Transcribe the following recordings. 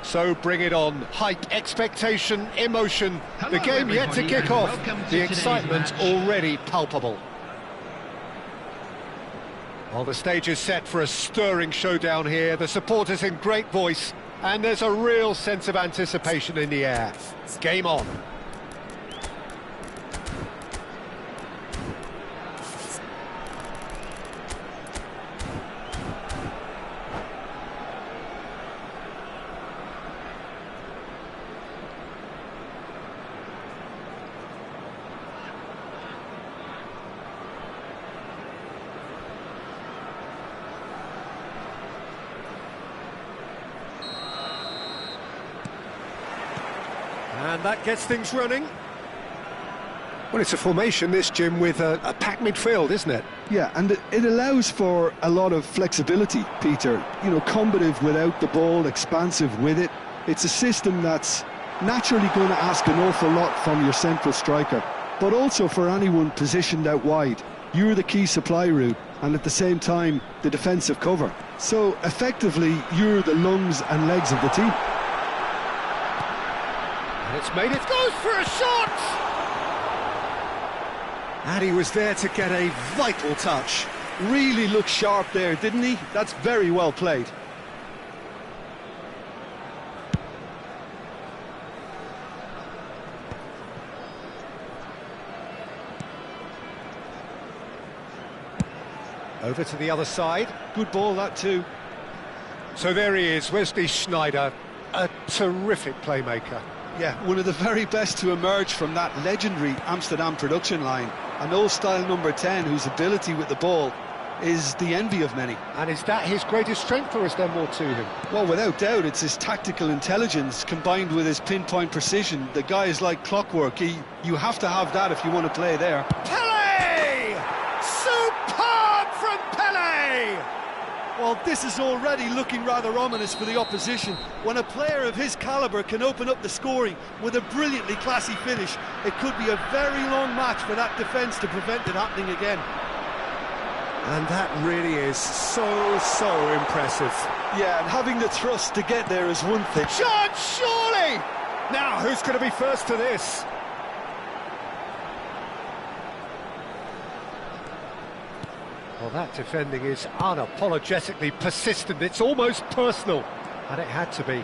So bring it on. Hype, expectation, emotion. Hello, the game yet to kick off. The excitement already palpable. Well, the stage is set for a stirring showdown here. The supporters in great voice, and there's a real sense of anticipation in the air. Game on. And that gets things running. Well, it's a formation, this, Jim, with a packed midfield, isn't it? Yeah, and it allows for a lot of flexibility, Peter. You know, combative without the ball, expansive with it. It's a system that's naturally going to ask an awful lot from your central striker, but also for anyone positioned out wide. You're the key supply route, and at the same time, the defensive cover. So, effectively, you're the lungs and legs of the team. And it's made it, goes for a shot! And he was there to get a vital touch. Really looked sharp there, didn't he? That's very well played. Over to the other side. Good ball, that too. So there he is, Wesley Sneijder, a terrific playmaker. Yeah, one of the very best to emerge from that legendary Amsterdam production line. An old-style number 10 whose ability with the ball is the envy of many. And is that his greatest strength, or is there more to him? Well, without doubt, it's his tactical intelligence combined with his pinpoint precision. The guy is like clockwork. You have to have that if you want to play there. Pele! Superb from Pele! Well, this is already looking rather ominous for the opposition. When a player of his calibre can open up the scoring with a brilliantly classy finish, it could be a very long match for that defence to prevent it happening again. And that really is so impressive. Yeah, and having the thrust to get there is one thing. Chance, surely! Now, who's going to be first to this? Well, that defending is unapologetically persistent. It's almost personal, and it had to be.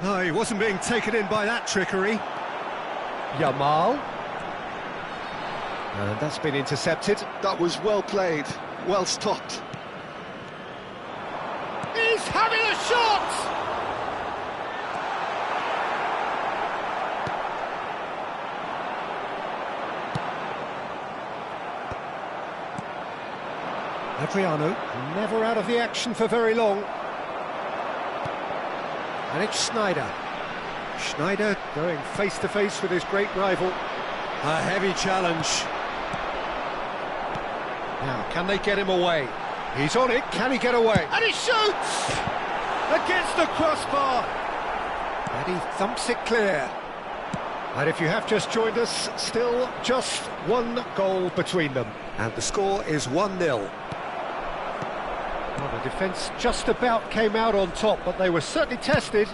No, he wasn't being taken in by that trickery. Yamal. And that's been intercepted. That was well played, well stopped. He's having a shot! Adriano, never out of the action for very long. And it's Sneijder. Sneijder going face-to-face with his great rival. A heavy challenge. Now, can they get him away? He's on it, can he get away? And he shoots! Against the crossbar! And he thumps it clear. And if you have just joined us, still just one goal between them. And the score is 1-0. Well, the defence just about came out on top, but they were certainly tested.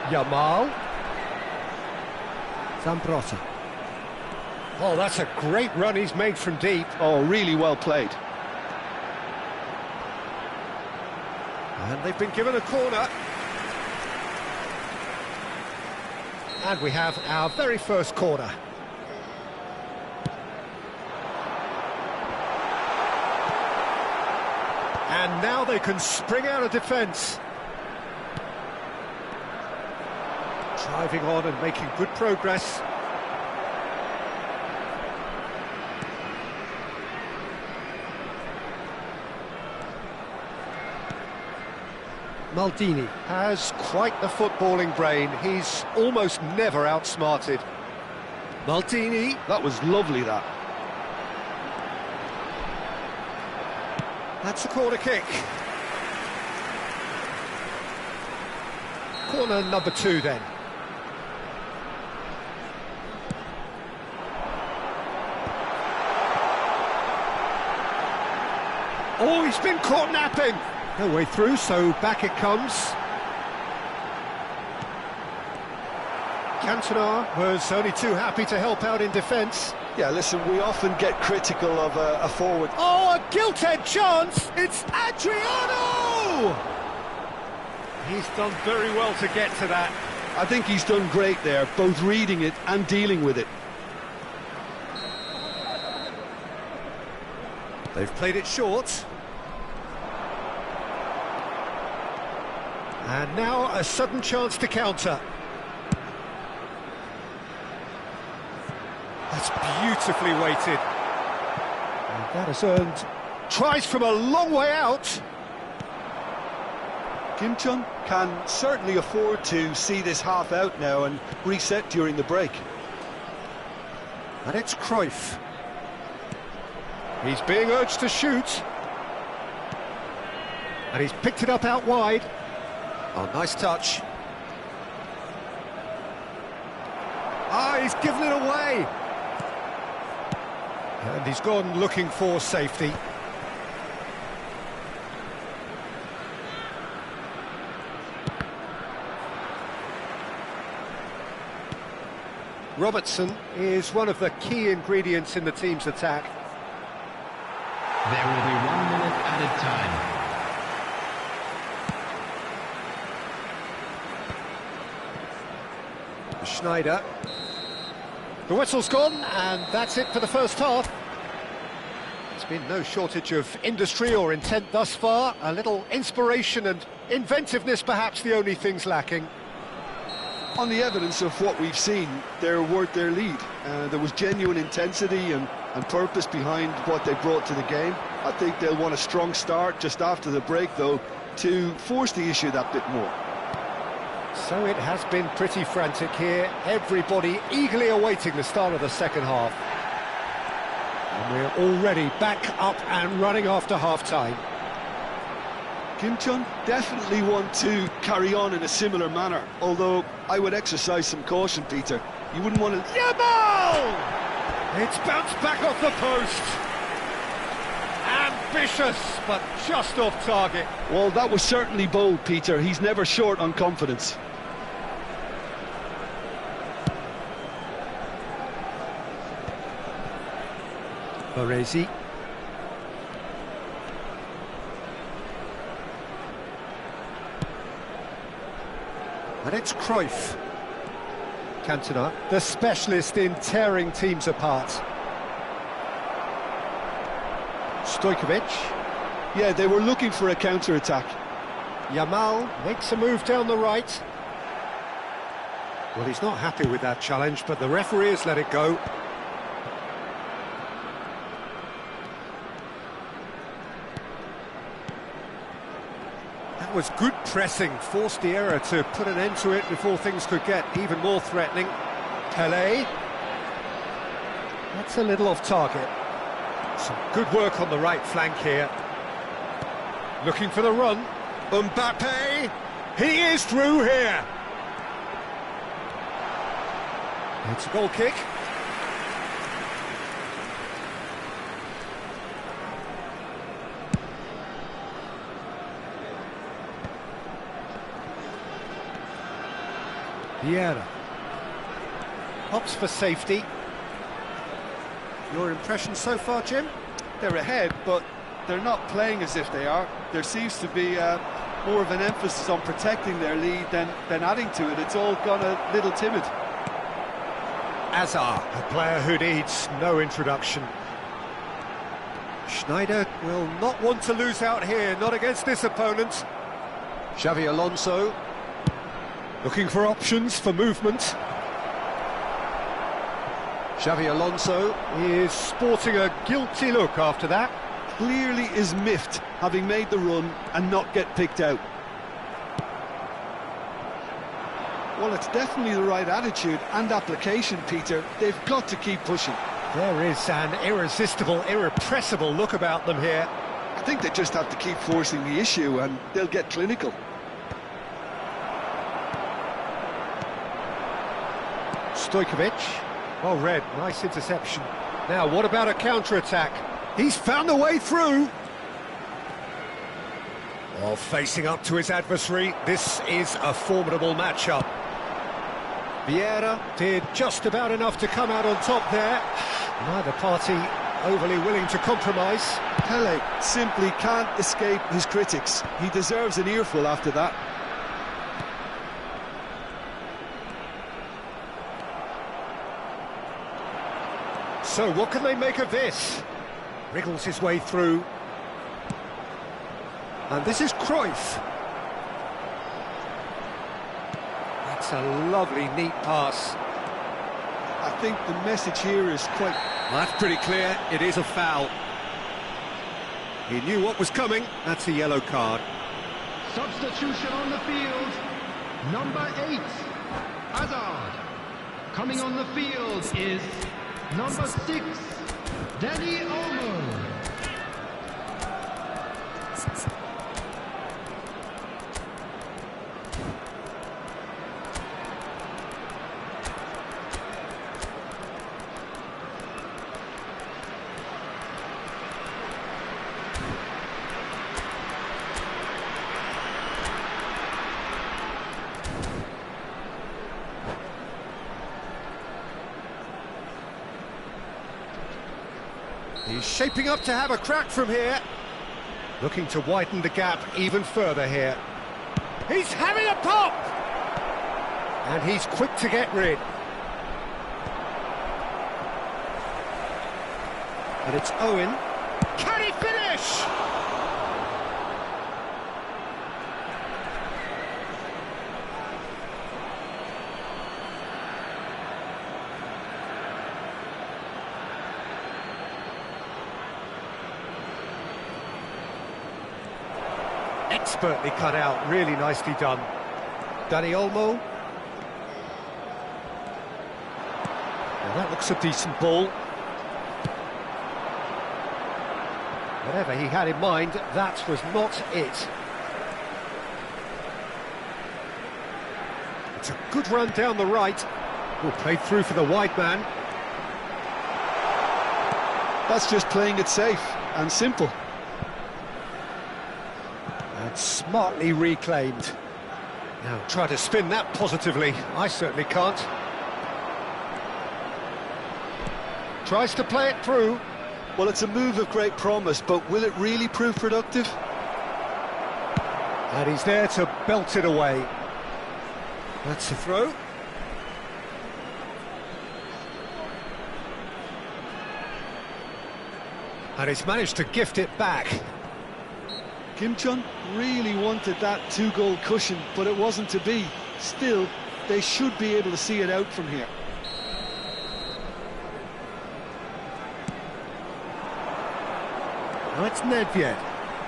Yamal. Zambrotta. Oh, that's a great run he's made from deep. Oh, really well played. And they've been given a corner. And we have our very first corner. And now they can spring out of defence. Driving on and making good progress. Maldini has quite the footballing brain. He's almost never outsmarted. Maldini. That was lovely, that. That's a corner kick. Corner number 2 then. Oh, he's been caught napping. No way through, so back it comes. Cantona was only too happy to help out in defence. Yeah, listen, we often get critical of a forward. Oh, a gilt-edged chance! It's Adriano! He's done very well to get to that. I think he's done great there, both reading it and dealing with it. They've played it short. And now a sudden chance to counter. That's beautifully weighted. And that has earned tries from a long way out. Kim Chun can certainly afford to see this half out now and reset during the break. And it's Cruyff. He's being urged to shoot. And he's picked it up out wide. Oh, nice touch. Ah, he's given it away. And he's gone looking for safety. Robertson is one of the key ingredients in the team's attack. There will be 1 minute added time. Schneider. The whistle's gone, and that's it for the first half. There's been no shortage of industry or intent thus far. A little inspiration and inventiveness, perhaps the only things lacking. On the evidence of what we've seen, they're worth their lead. There was genuine intensity and purpose behind what they brought to the game. I think they'll want a strong start just after the break, though, to force the issue that bit more. So it has been pretty frantic here. Everybody eagerly awaiting the start of the second half. And we're already back up and running after half-time. Kim Chun definitely want to carry on in a similar manner, although I would exercise some caution, Peter. You wouldn't want to... Yamal! It's bounced back off the post. Ambitious, but just off target. Well, that was certainly bold, Peter. He's never short on confidence. Baresi. And it's Cruyff. Cantona, the specialist in tearing teams apart. Stojkovic. Yeah, they were looking for a counter-attack. Yamal makes a move down the right. Well, he's not happy with that challenge, but the referee has let it go. That was good pressing, forced the error to put an end to it before things could get even more threatening. Pelé. That's a little off target. Some good work on the right flank here. Looking for the run. Mbappe. He is through here. It's a goal kick. Vieira. Hops for safety. Your impression so far, Jim? They're ahead, but they're not playing as if they are. There seems to be more of an emphasis on protecting their lead than adding to it. It's all gone a little timid. Hazard, a player who needs no introduction. Schneider will not want to lose out here, not against this opponent. Xavi Alonso, looking for options for movement. Xavi Alonso is sporting a guilty look after that. Clearly is miffed, having made the run and not get picked out. Well, it's definitely the right attitude and application, Peter. They've got to keep pushing. There is an irresistible, irrepressible look about them here. I think they just have to keep forcing the issue and they'll get clinical. Stojkovic, well read, nice interception. Now, what about a counter-attack? He's found a way through. Well, facing up to his adversary, this is a formidable matchup. Vieira did just about enough to come out on top there. Neither party overly willing to compromise. Pele simply can't escape his critics. He deserves an earful after that. So what can they make of this? Wriggles his way through. And this is Cruyff. That's a lovely, neat pass. I think the message here is quite... That's pretty clear, it is a foul. He knew what was coming, that's a yellow card. Substitution on the field. Number 8, Hazard. Coming on the field is number 6, Dani Olmo. He's shaping up to have a crack from here. Looking to widen the gap even further here. He's having a pop! And he's quick to get rid. And it's Owen. Can he finish? Expertly cut out, really nicely done. Dani Olmo. Well, that looks a decent ball. Whatever he had in mind, that was not it. It's a good run down the right. Oh, played through for the wide man. That's just playing it safe and simple. And smartly reclaimed. Now try to spin that positively. I certainly can't. Tries to play it through. Well, it's a move of great promise, but will it really prove productive? And he's there to belt it away. That's a throw. And he's managed to gift it back. Kim Chun really wanted that two-goal cushion, but it wasn't to be. Still, they should be able to see it out from here. Now it's Nedved.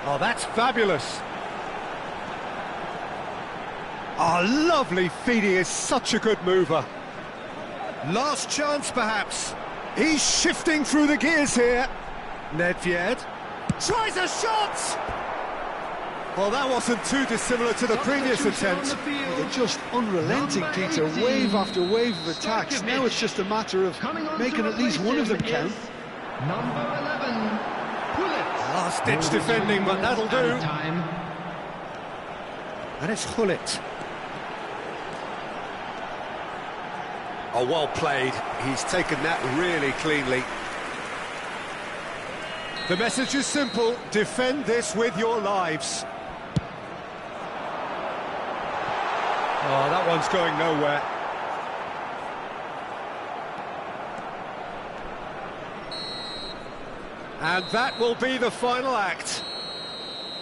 Oh, that's fabulous. Oh, lovely feed. He is such a good mover. Last chance, perhaps. He's shifting through the gears here. Nedved tries a shot! Well, that wasn't too dissimilar to the previous attempt. They're just unrelenting, Peter. Wave after wave of attacks. Now it's just a matter of making at least one of them count. Number 11, Gullit. Last-ditch defending, but that'll do. And it's Gullit. Oh, well played. He's taken that really cleanly. The message is simple. Defend this with your lives. Oh, that one's going nowhere. And that will be the final act.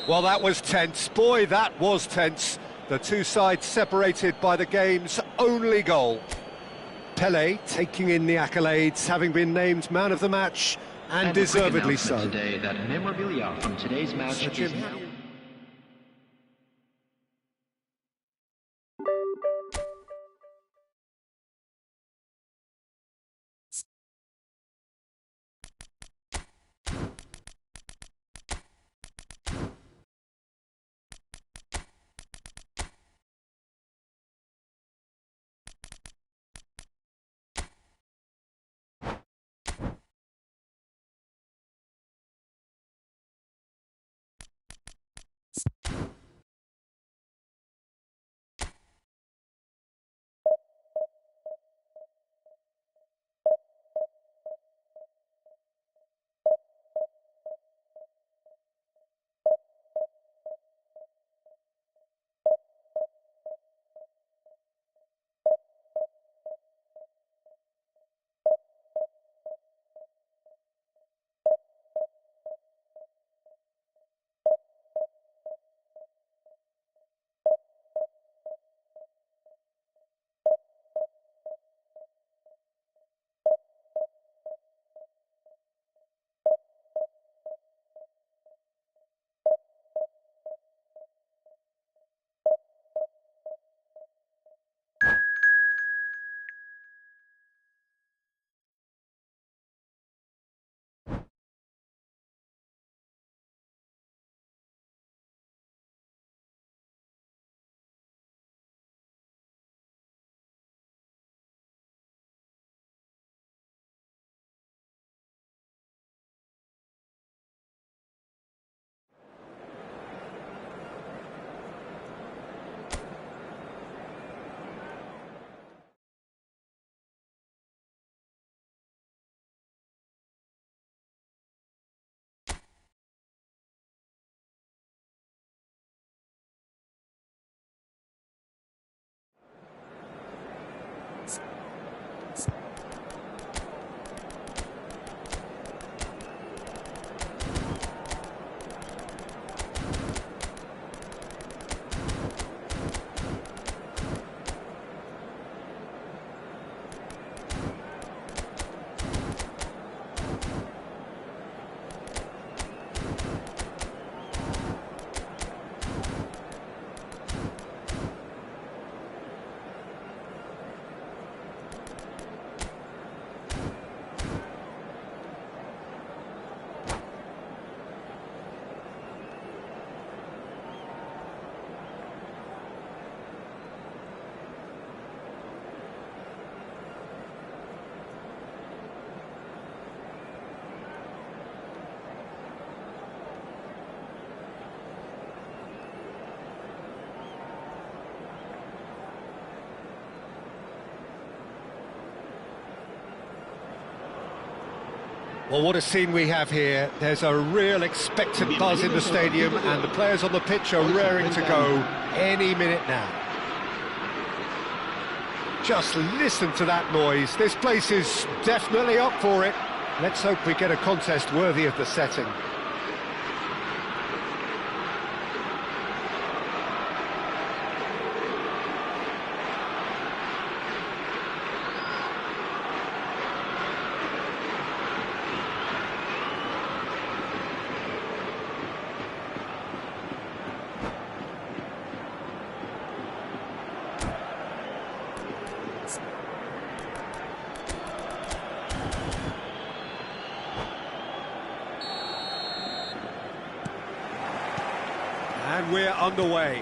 Well, that was tense. Boy, that was tense. The two sides separated by the game's only goal. Pelé taking in the accolades, having been named man of the match, and deservedly so. Today that memorabilia from today's match is now... Well, what a scene we have here. There's a real expectant buzz in the stadium, and the players on the pitch are raring to go any minute now. Just listen to that noise. This place is definitely up for it. Let's hope we get a contest worthy of the setting. And we're underway.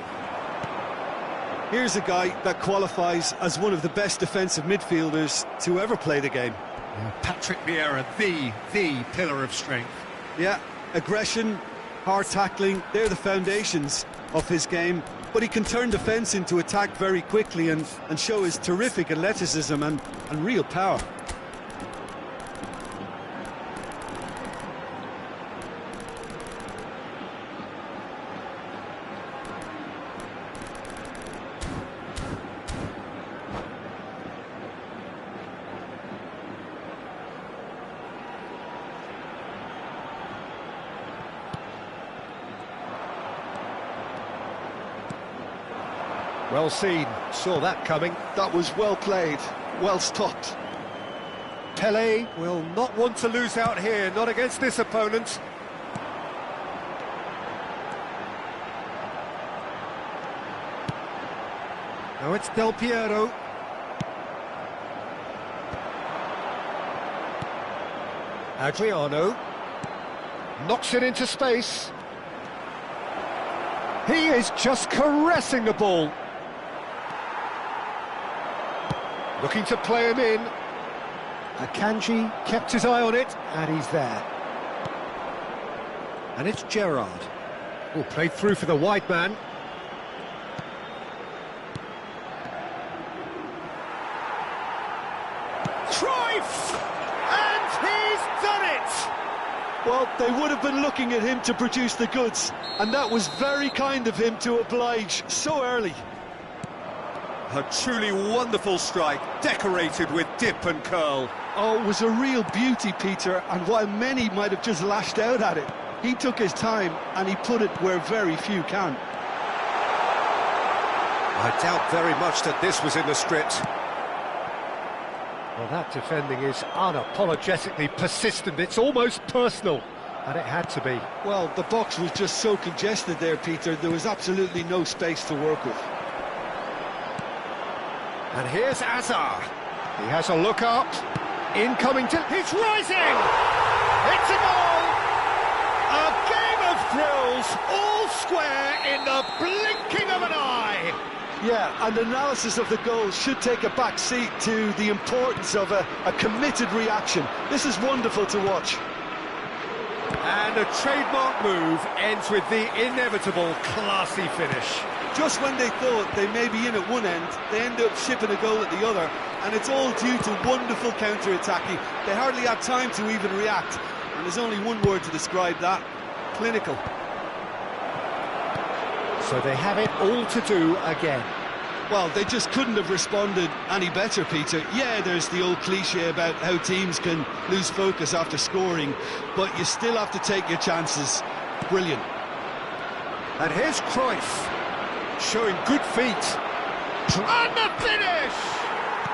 Here's a guy that qualifies as one of the best defensive midfielders to ever play the game. Yeah, Patrick Vieira, the pillar of strength. Yeah, aggression, hard tackling, they're the foundations of his game. But he can turn defence into attack very quickly and show his terrific athleticism and real power. Well seen, saw that coming. That was well played, well stopped. Pelé will not want to lose out here, not against this opponent. Now it's Del Piero. Adriano knocks it into space. He is just caressing the ball. Looking to play him in. Akanji kept his eye on it, and he's there. And it's Gerrard. Oh, played through for the wide man. Cruyff! And he's done it! Well, they would have been looking at him to produce the goods, and that was very kind of him to oblige so early. A truly wonderful strike, decorated with dip and curl. Oh, it was a real beauty, Peter, and while many might have just lashed out at it, he took his time and he put it where very few can. I doubt very much that this was in the script. Well, that defending is unapologetically persistent. It's almost personal, and it had to be. Well, the box was just so congested there, Peter. There was absolutely no space to work with. And here's Azar. He has a look up. Incoming to... He's rising! It's a goal! A game of thrills, all square in the blinking of an eye! Yeah, and analysis of the goal should take a back seat to the importance of a committed reaction. This is wonderful to watch. And a trademark move ends with the inevitable classy finish. Just when they thought they may be in at one end, they end up shipping a goal at the other, and it's all due to wonderful counter-attacking. They hardly had time to even react, and there's only one word to describe that: clinical. So they have it all to do again. Well, they just couldn't have responded any better, Peter. Yeah, there's the old cliche about how teams can lose focus after scoring, but you still have to take your chances. Brilliant. And here's Cruyff, showing good feet. And the finish!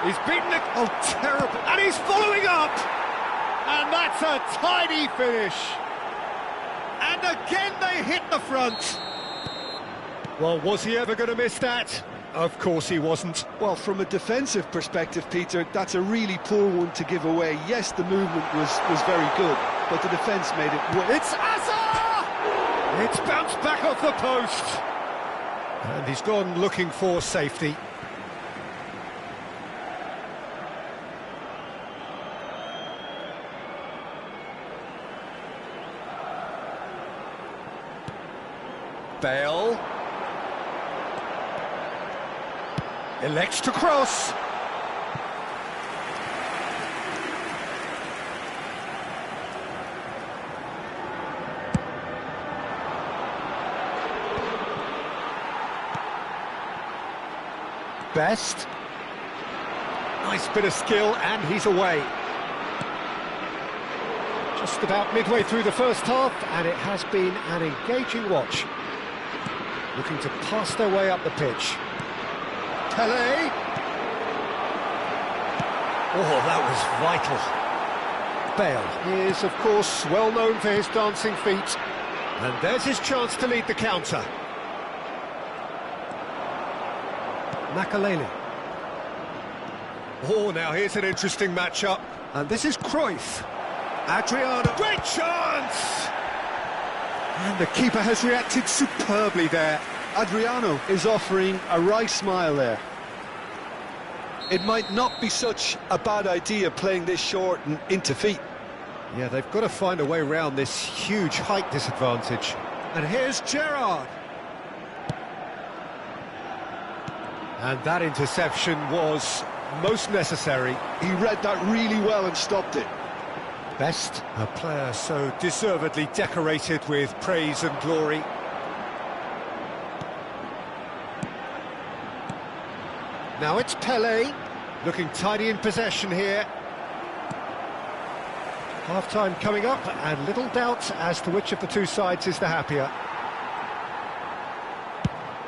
He's beaten it. Oh, terrible. And he's following up. And that's a tidy finish. And again they hit the front. Well, was he ever going to miss that? Of course he wasn't. Well, from a defensive perspective, Peter, that's a really poor one to give away. Yes, the movement was very good, but the defence made it work. It's Azar! It's bounced back off the post. And he's gone looking for safety. Bale elects to cross. Best. Nice bit of skill, and he's away. Just about midway through the first half, and it has been an engaging watch. Looking to pass their way up the pitch. Pelé. Oh, that was vital. Bale is, of course, well known for his dancing feet. And there's his chance to lead the counter. Makalele. Oh, now here's an interesting matchup. And this is Cruyff. Adriano. Great chance! And the keeper has reacted superbly there. Adriano is offering a wry smile there. It might not be such a bad idea playing this short and into feet. Yeah, they've got to find a way around this huge height disadvantage. And here's Gerrard. And that interception was most necessary. He read that really well and stopped it. Best, a player so deservedly decorated with praise and glory. Now it's Pelé, looking tidy in possession here. Half-time coming up, and little doubt as to which of the two sides is the happier.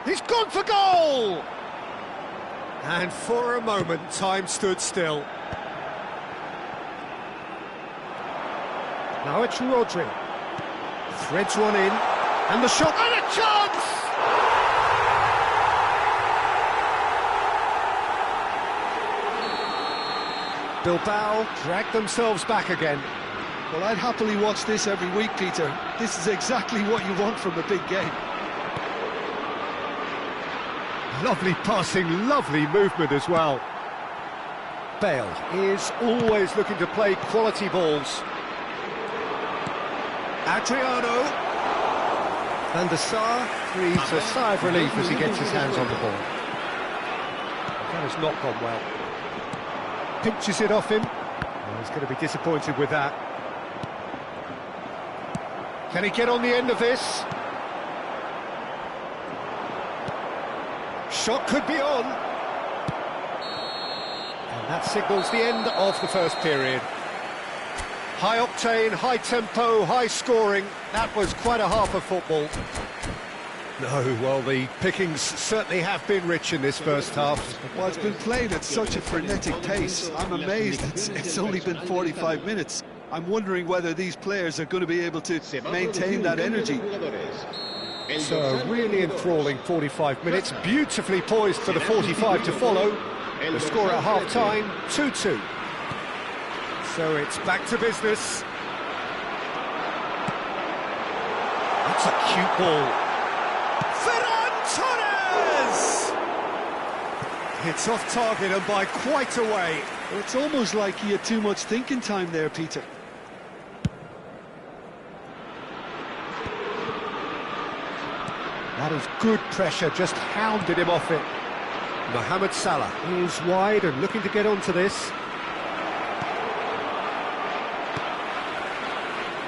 He's gone for goal! And for a moment, time stood still. Now it's Rodri. Threads one in, and the shot, and a chance! Bilbao drag themselves back again. Well, I'd happily watch this every week, Peter. This is exactly what you want from a big game. Lovely passing, lovely movement as well. Bale is always looking to play quality balls. Adriano. Van der Sar breathes a sigh of relief as he gets his hands on the ball. That has not gone well. Pinches it off him. Oh, he's going to be disappointed with that. Can he get on the end of this? Shot could be on. And that signals the end of the first period. High octane, high tempo, high scoring. That was quite a half of football. No, well, the pickings certainly have been rich in this first half. Well, it's been played at such a frenetic pace. I'm amazed it's only been 45 minutes. I'm wondering whether these players are going to be able to maintain that energy. So a really enthralling 45 minutes, beautifully poised for the 45 to follow. The score at half-time, 2-2. So it's back to business. That's a cute ball. Ferran Torres! It's off target and by quite a way. Well, it's almost like he had too much thinking time there, Peter. That is good pressure, just hounded him off it. Mohamed Salah is wide and looking to get onto this.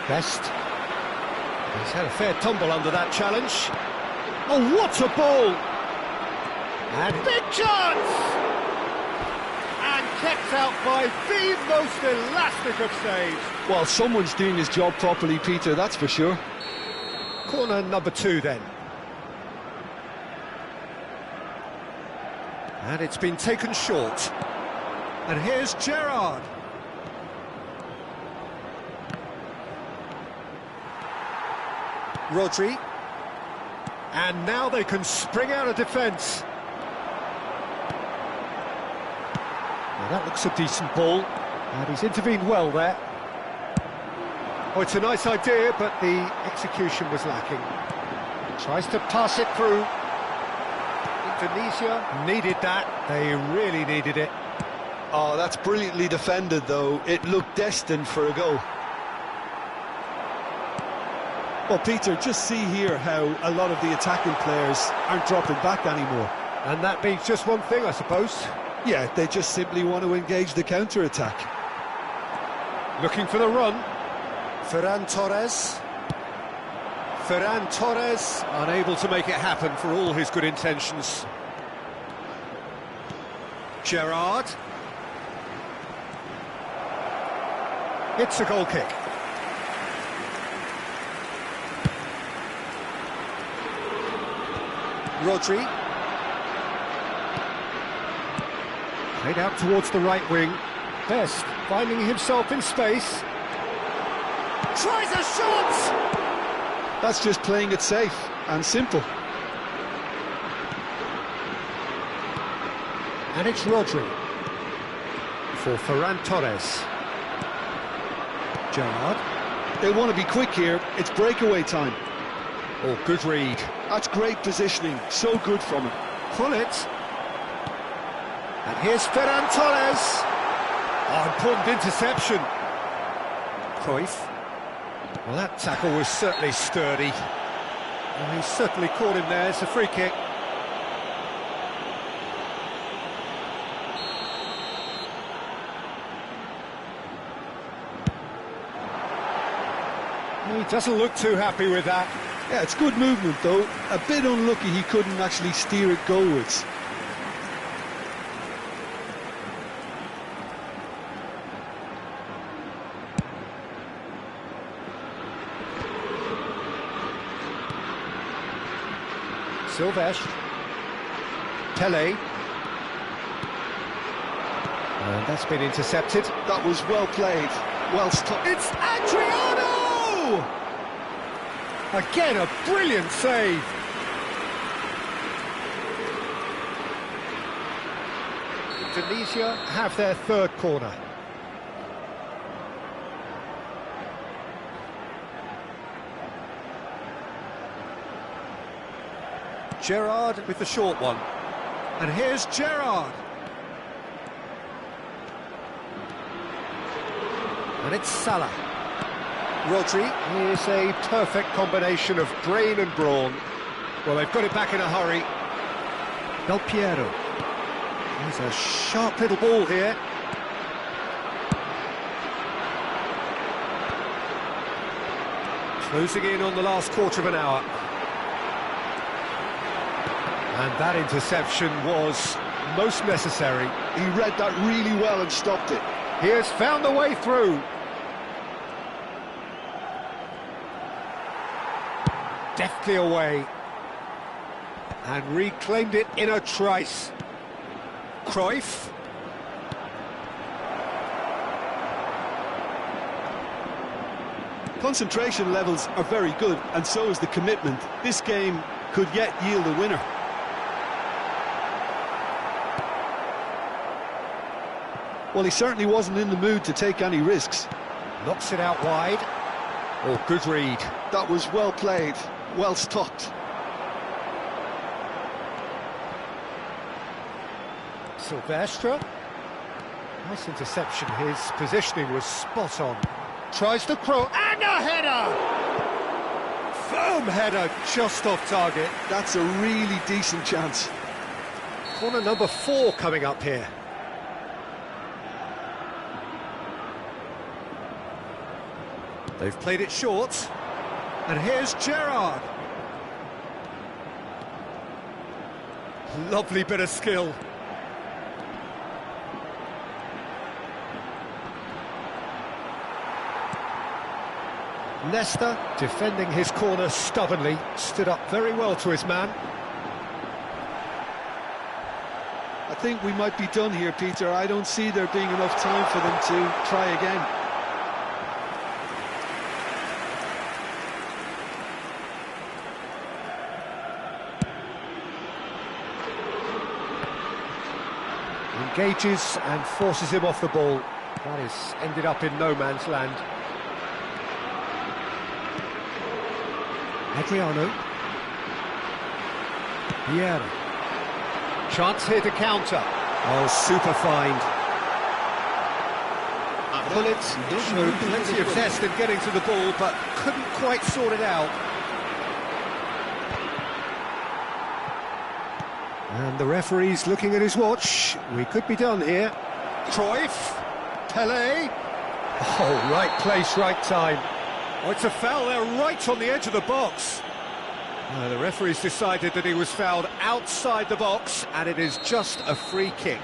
Best. He's had a fair tumble under that challenge. Oh, what a ball! And big chance! And kept out by the most elastic of saves. Well, someone's doing his job properly, Peter, that's for sure. Corner number 2 then. And it's been taken short. And here's Gerrard. Rodri. And now they can spring out of defence. Well, that looks a decent ball. And he's intervened well there. Oh, it's a nice idea, but the execution was lacking. Tries to pass it through. Indonesia needed that. They really needed it. Oh, that's brilliantly defended, though. It looked destined for a goal. Well, Peter, just see here how a lot of the attacking players aren't dropping back anymore. And that means just one thing, I suppose. Yeah, they just simply want to engage the counter-attack. Looking for the run. Ferran Torres. Ferran Torres, unable to make it happen for all his good intentions. Gerrard. It's a goal kick. Rodri. Played out towards the right wing. Best finding himself in space. Tries a shot! That's just playing it safe and simple. And it's Rodri for Ferran Torres. Gerrard. They want to be quick here. It's breakaway time. Oh, good read. That's great positioning. So good from him. Pull it. And here's Ferran Torres. Oh, important interception. Cruyff. Well, that tackle was certainly sturdy. Well, he certainly caught him there. It's a free kick. He doesn't look too happy with that. Yeah, it's good movement, though. A bit unlucky he couldn't actually steer it goalwards. Silvestre. Pele. And that's been intercepted. That was well played, well stopped. It's Adriano! Again, a brilliant save. Indonesia have their third corner. Gerrard with the short one. And here's Gerrard. And it's Salah. Rodri is a perfect combination of brain and brawn. Well, they've got it back in a hurry. Del Piero. There's a sharp little ball here. Closing in on the last quarter of an hour. And that interception was most necessary. He read that really well and stopped it. He has found the way through. Deftly away. And reclaimed it in a trice. Cruyff. Concentration levels are very good, and so is the commitment. This game could yet yield a winner. Well, he certainly wasn't in the mood to take any risks. Knocks it out wide. Oh, good read. That was well played, well stopped. Silvestre. Nice interception. His positioning was spot on. Tries to cross, and a header! Firm header, just off target. That's a really decent chance. Corner number 4 coming up here. They've played it short. And here's Gerrard. Lovely bit of skill. Nesta, defending his corner stubbornly, stood up very well to his man. I think we might be done here, Peter. I don't see there being enough time for them to try again. Engages and forces him off the ball. That has ended up in no man's land. Adriano. Vieira. Chance here to counter. Oh, super find. Bullets showed plenty of zest in getting to the ball, but couldn't quite sort it out. And the referee's looking at his watch. We could be done here. Cruyff. Pelé. Oh, right place, right time. Oh, it's a foul there right on the edge of the box. The referee's decided that he was fouled outside the box, and it is just a free kick.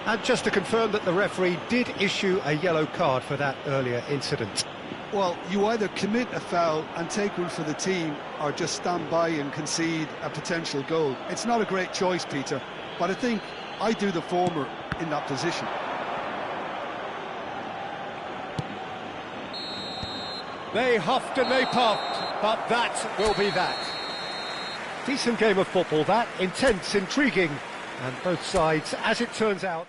And just to confirm that the referee did issue a yellow card for that earlier incident. Well, you either commit a foul and take one for the team, or just stand by and concede a potential goal. It's not a great choice, Peter, but I think I do the former in that position. They huffed and they puffed, but that will be that. Decent game of football, that. Intense, intriguing, and both sides, as it turns out...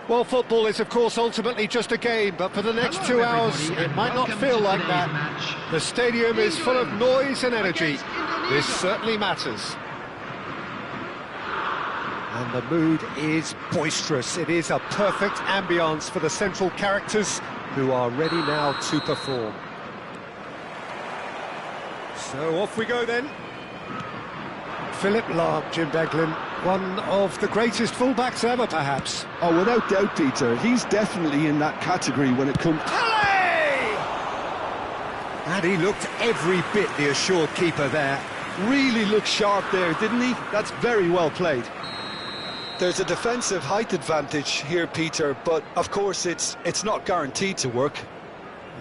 Well, football is, of course, ultimately just a game, but for the next Hello, 2 hours, everybody, it and might not welcome feel to like today's that. match. The stadium is full of England noise and energy. against Indonesia. This certainly matters. And the mood is boisterous. It is a perfect ambience for the central characters who are ready now to perform. So off we go then. Philip Lahm, Jim Beglin, one of the greatest fullbacks ever, perhaps. Oh, without doubt, Peter. He's definitely in that category when it comes... Pele! And he looked every bit the assured keeper there. Really looked sharp there, didn't he? That's very well played. There's a defensive height advantage here, Peter, but of course it's not guaranteed to work.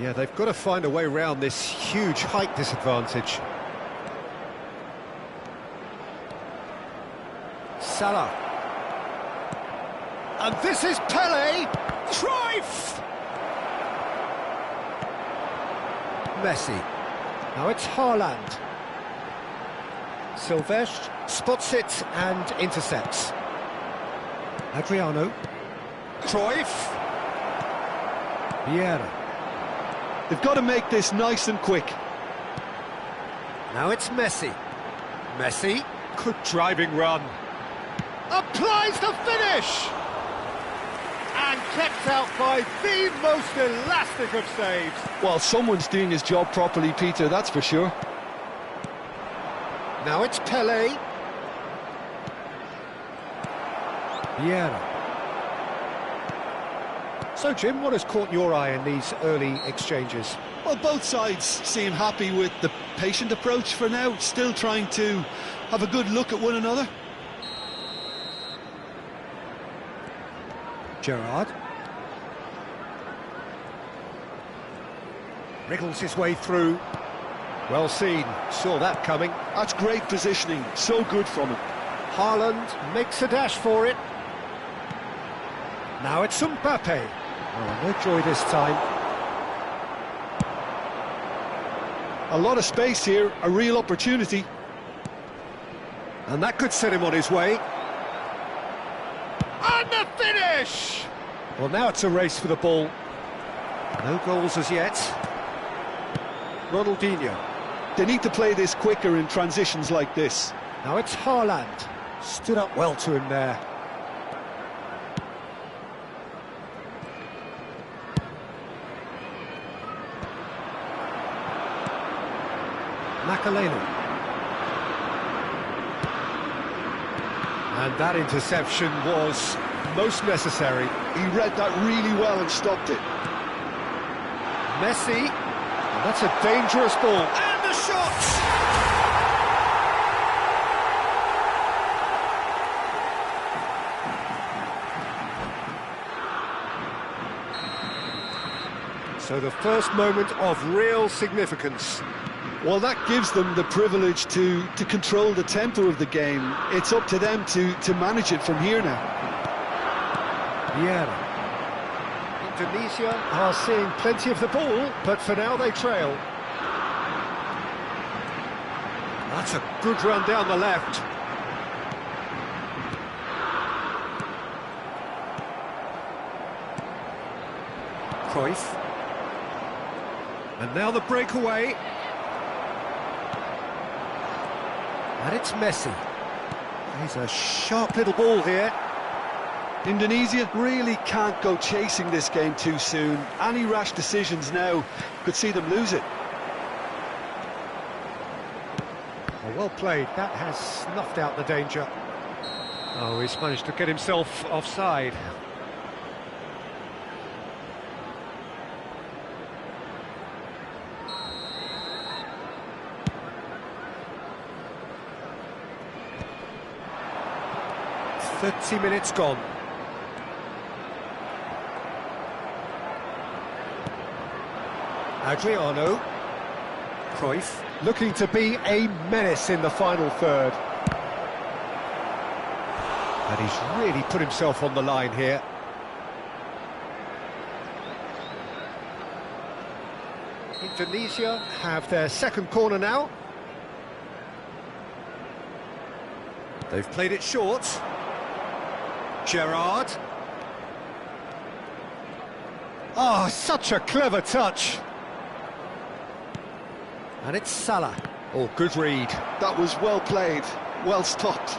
Yeah, they've got to find a way around this huge height disadvantage. Salah. And this is Pele. Cruyff! Messi. Now it's Haaland. Silvestre spots it and intercepts. Adriano. Cruyff. Vieira. They've got to make this nice and quick. Now it's Messi. Messi. Good driving run. Applies the finish! And kept out by the most elastic of saves. Well, someone's doing his job properly, Peter, that's for sure. Now it's Pele. Vieira. So, Jim, what has caught your eye in these early exchanges? Well, both sides seem happy with the patient approach for now, still trying to have a good look at one another. Gerrard. Wriggles his way through. Well seen, saw that coming. That's great positioning, so good from him. Haaland makes a dash for it. Now it's Mbappe. Oh, no joy this time. A lot of space here, a real opportunity. And that could set him on his way. And the finish! Well, now it's a race for the ball. No goals as yet. Ronaldinho. They need to play this quicker in transitions like this. Now it's Haaland. Stood up well to him there. Makalenu. And that interception was most necessary. He read that really well and stopped it. Messi. And that's a dangerous ball. And the shot! So the first moment of real significance. Well, that gives them the privilege to control the tempo of the game. It's up to them to manage it from here now. Vieira. Indonesia are seeing plenty of the ball, but for now they trail. That's a good run down the left. Cruyff. And now the breakaway. And it's Messi. He's a sharp little ball here. Indonesia really can't go chasing this game too soon. Any rash decisions now could see them lose it. Oh, well played. That has snuffed out the danger. Oh, he's managed to get himself offside. "30 minutes gone." Adriano. Cruyff looking to be a menace in the final third. And he's really put himself on the line here. Indonesia have their second corner now. They've played it short. Gerrard. Oh, such a clever touch. And it's Salah. Oh, good read. That was well played, well stopped.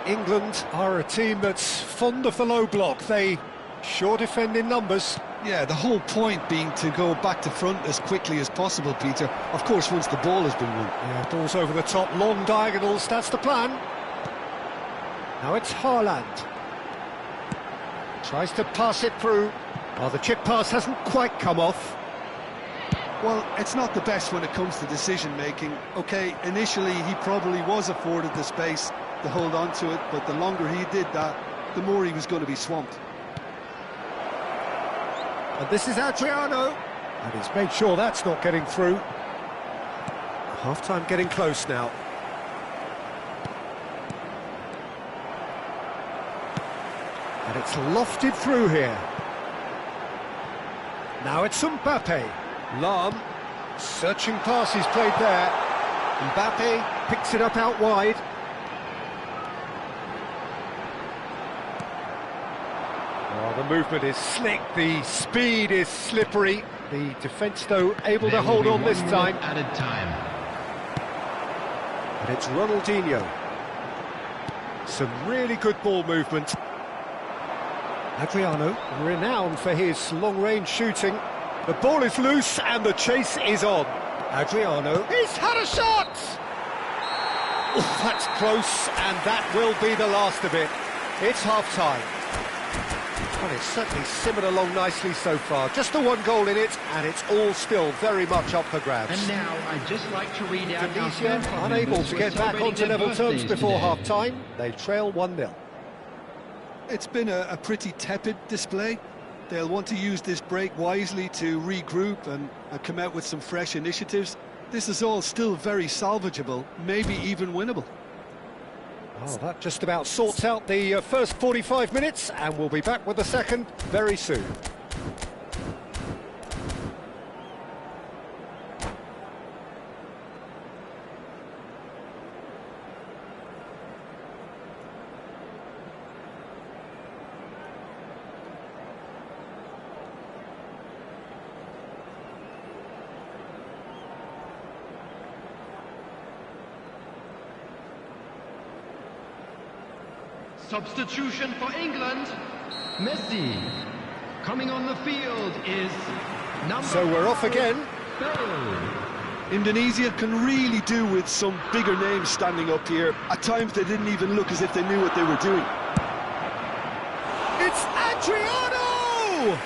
England are a team that's fond of the low block. They sure defend in numbers. Yeah, the whole point being to go back to front as quickly as possible, Peter. Of course, once the ball has been won. Yeah, ball's over the top, long diagonals, that's the plan. Now it's Haaland. Tries to pass it through. Oh, the chip pass hasn't quite come off. Well, it's not the best when it comes to decision-making. OK, initially he probably was afforded the space to hold on to it, but the longer he did that, the more he was going to be swamped. And this is Adriano. And he's made sure that's not getting through. Half-time getting close now. And it's lofted through here. Now it's Mbappe. Lahm, searching pass he's played there. Mbappe picks it up out wide. Oh, the movement is slick, the speed is slippery. The defence, though, able to hold on this time. Added time. And it's Ronaldinho. Some really good ball movement. Adriano, renowned for his long-range shooting. The ball is loose and the chase is on. Adriano, he's had a shot! Oof, that's close, and that will be the last of it. It's half-time. Well, it's certainly simmered along nicely so far. Just the one goal in it, and it's all still very much up for grabs. And now, I'd just like to read out Tunisia unable to get back onto level terms before half-time. They trail 1-0. It's been a pretty tepid display. They'll want to use this break wisely to regroup and come out with some fresh initiatives. This is all still very salvageable, maybe even winnable. Oh, that just about sorts out the first 45 minutes, and we'll be back with the second very soon. Substitution for England. Messi. Coming on the field is number... So we're off again. Bale. Indonesia can really do with some bigger names standing up here. At times they didn't even look as if they knew what they were doing. It's Adriano!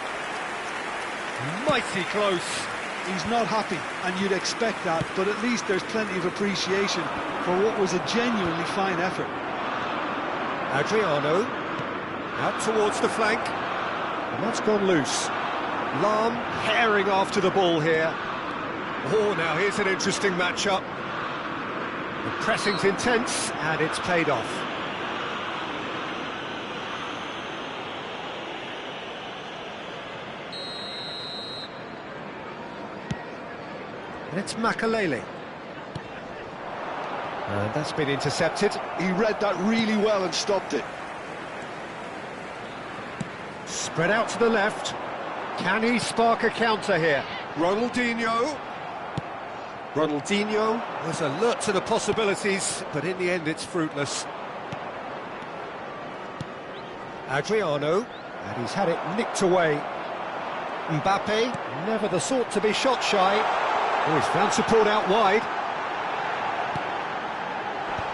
Mighty close. He's not happy, and you'd expect that, but at least there's plenty of appreciation for what was a genuinely fine effort. Adriano, out towards the flank, and that's gone loose. Lahm herring after the ball here. Oh, now here's an interesting matchup. The pressing's intense, and it's paid off. And it's Makalele. And that's been intercepted. He read that really well and stopped it. Spread out to the left. Can he spark a counter here? Ronaldinho. Ronaldinho was alert to the possibilities, but in the end it's fruitless. Adriano, and he's had it nicked away. Mbappe, never the sort to be shot shy. Oh, he's found support out wide.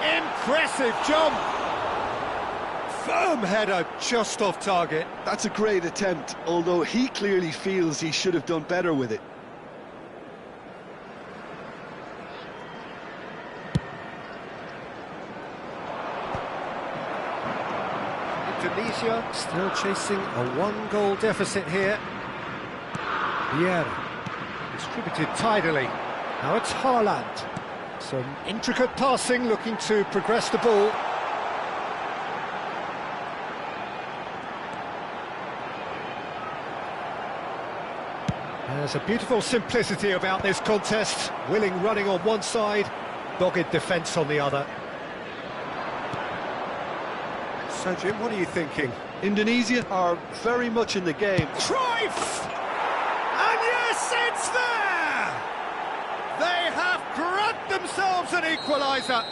Impressive jump! Firm header just off target. That's a great attempt, although he clearly feels he should have done better with it. Indonesia still chasing a one-goal deficit here. Vieira distributed tidily. Now it's Haaland. Some intricate passing, looking to progress the ball. There's a beautiful simplicity about this contest. Willing running on one side, dogged defence on the other. So, Jim, what are you thinking? Indonesia are very much in the game. Cruyff! And yes, it's there! They have grabbed themselves an equaliser.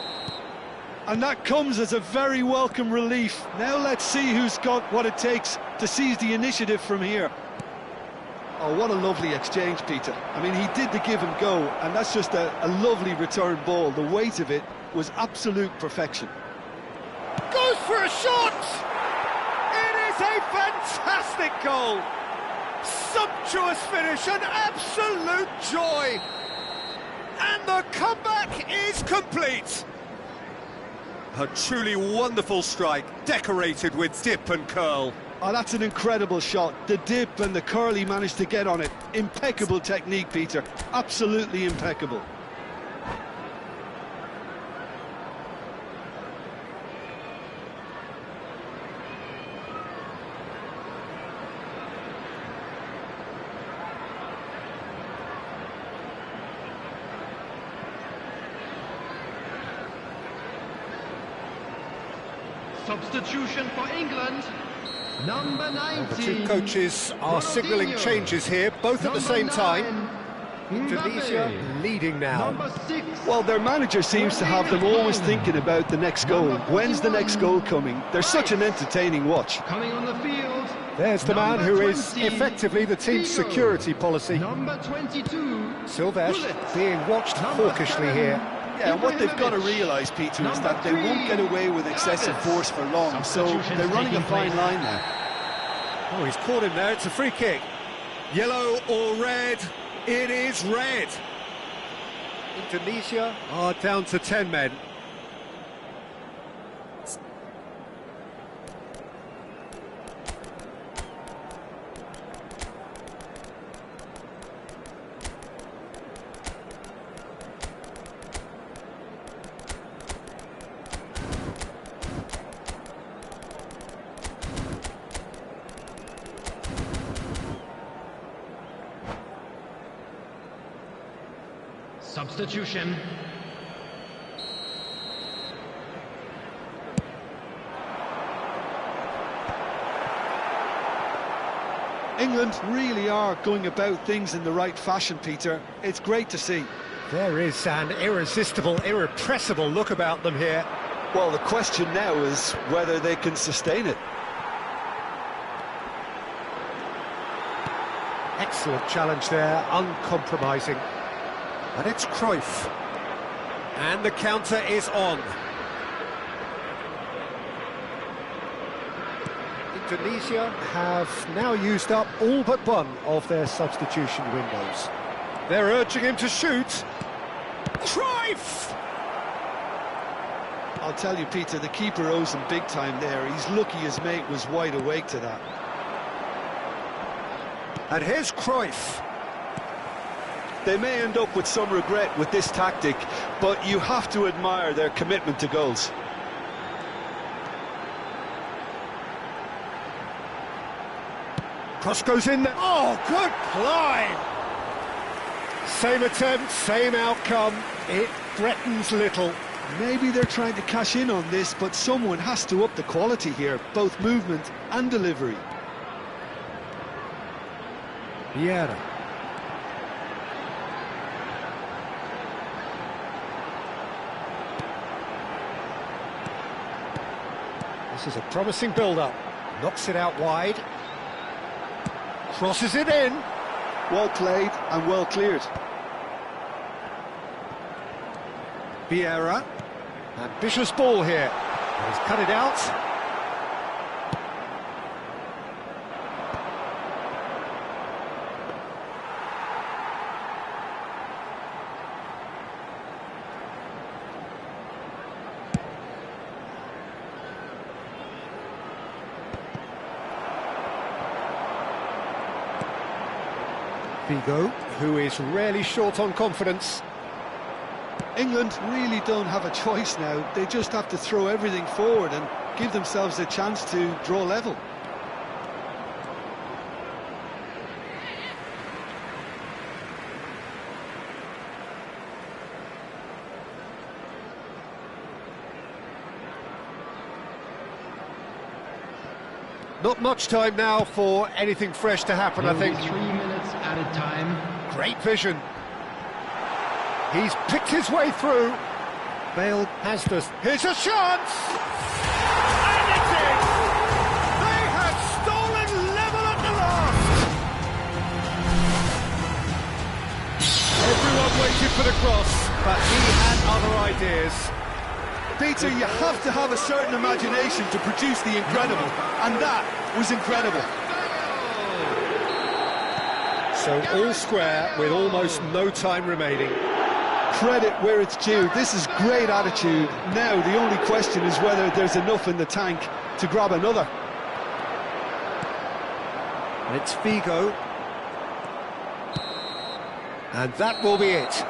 And that comes as a very welcome relief. Now let's see who's got what it takes to seize the initiative from here. Oh, what a lovely exchange, Peter. I mean, he did the give and go, and that's just a lovely return ball. The weight of it was absolute perfection. Goes for a shot! It is a fantastic goal! Sumptuous finish, an absolute joy! And the comeback is complete! A truly wonderful strike, decorated with dip and curl. Oh, that's an incredible shot. The dip and the curl he managed to get on it. Impeccable technique, Peter. Absolutely impeccable. Substitution for England. Number 19. The two coaches are signalling changes here, both at the same time. Indonesia leading now. Number 6. Well, their manager seems to have them always thinking about the next goal. When's the next goal coming? They're such an entertaining watch. Coming on the field. There's the man who is 20, effectively the team's security policy. Number 22. Silvesh being watched hawkishly here. Yeah, and what they've got to realise, Peter, is that they won't get away with excessive force for long, so they're running a fine line now. Oh, he's caught him there, it's a free kick. Yellow or red? It is red. Indonesia are down to 10 men. Substitution. England really are going about things in the right fashion, Peter. It's great to see. There is an irresistible, irrepressible look about them here. Well, the question now is whether they can sustain it. Excellent challenge there, uncompromising. And it's Cruyff. And the counter is on. Indonesia have now used up all but one of their substitution windows. They're urging him to shoot. Cruyff! I'll tell you, Peter, the keeper owes him big time there. He's lucky his mate was wide awake to that. And here's Cruyff. They may end up with some regret with this tactic, but you have to admire their commitment to goals. Cross goes in there. Oh, good climb! Same attempt, same outcome. It threatens little. Maybe they're trying to cash in on this, but someone has to up the quality here, both movement and delivery. Vieira. This is a promising build-up. Knocks it out wide. Crosses it in. Well played and well cleared. Vieira. Ambitious ball here. And he's cut it out. Figo, who is rarely short on confidence. England really don't have a choice now. They just have to throw everything forward and give themselves a chance to draw level. Not much time now for anything fresh to happen, I think. 3 minutes added time. Great vision. He's picked his way through. Bale has this. Here's a chance! And it's in! They have stolen level at the last! Everyone waited for the cross, but he had other ideas. Peter, you have to have a certain imagination to produce the incredible, and that was incredible. So all square with almost no time remaining. Credit where it's due. This is great attitude. Now the only question is whether there's enough in the tank to grab another. It's Figo. And that will be it.